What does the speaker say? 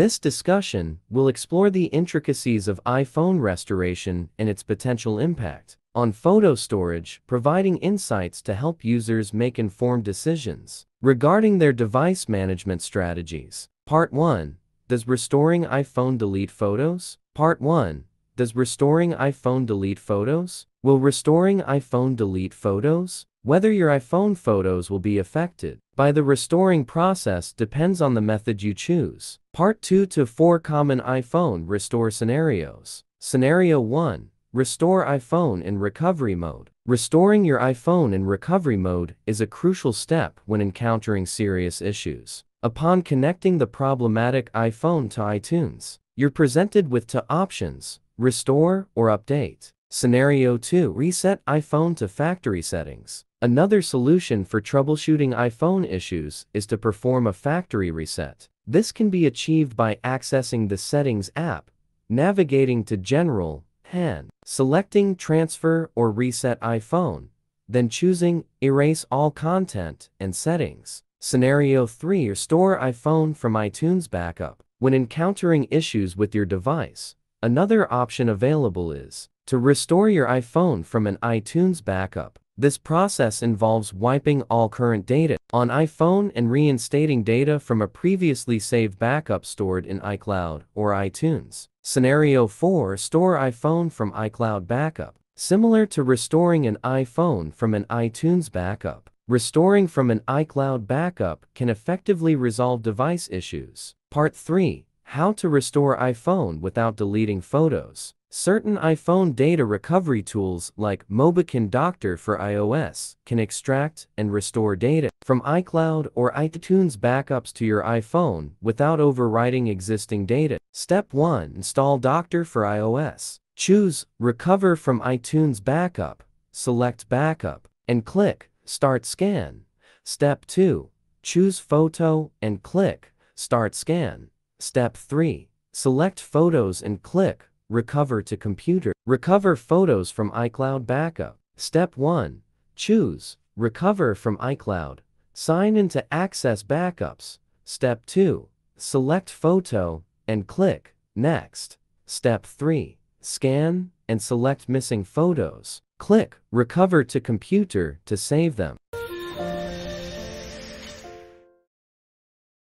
this discussion, we'll explore the intricacies of iPhone restoration and its potential impact on photo storage, providing insights to help users make informed decisions regarding their device management strategies. Part 1. Does restoring iPhone delete photos? Part 1. Does restoring iPhone delete photos? Will restoring iPhone delete photos? Whether your iPhone photos will be affected by the restoring process depends on the method you choose. Part 2 to 4 common iPhone restore scenarios. Scenario 1. Restore iPhone in recovery mode. Restoring your iPhone in recovery mode is a crucial step when encountering serious issues. Upon connecting the problematic iPhone to iTunes, you're presented with two options: restore or update. Scenario 2. Reset iPhone to factory settings. Another solution for troubleshooting iPhone issues is to perform a factory reset. This can be achieved by accessing the Settings app, navigating to General, selecting Transfer or Reset iPhone, then choosing Erase All Content and Settings. Scenario 3. Restore iPhone from iTunes backup. When encountering issues with your device, another option available is to restore your iPhone from an iTunes backup. This process involves wiping all current data on iPhone and reinstating data from a previously saved backup stored in iCloud or iTunes. Scenario 4. Restore iPhone from iCloud backup. Similar to restoring an iPhone from an iTunes backup, restoring from an iCloud backup can effectively resolve device issues. Part 3. How to restore iPhone without deleting photos. Certain iPhone data recovery tools like Mobican Doctor for iOS can extract and restore data from iCloud or iTunes backups to your iPhone without overwriting existing data. Step 1. Install Doctor for iOS. Choose Recover from iTunes Backup, select Backup, and click Start Scan. Step 2. Choose Photo and click Start Scan. Step 3. Select Photos and click Recover to computer. Recover photos from iCloud backup. Step 1. Choose Recover from iCloud. Sign in to access backups. Step 2. Select Photo and click Next. Step 3. Scan and select missing photos. Click Recover to computer to save them.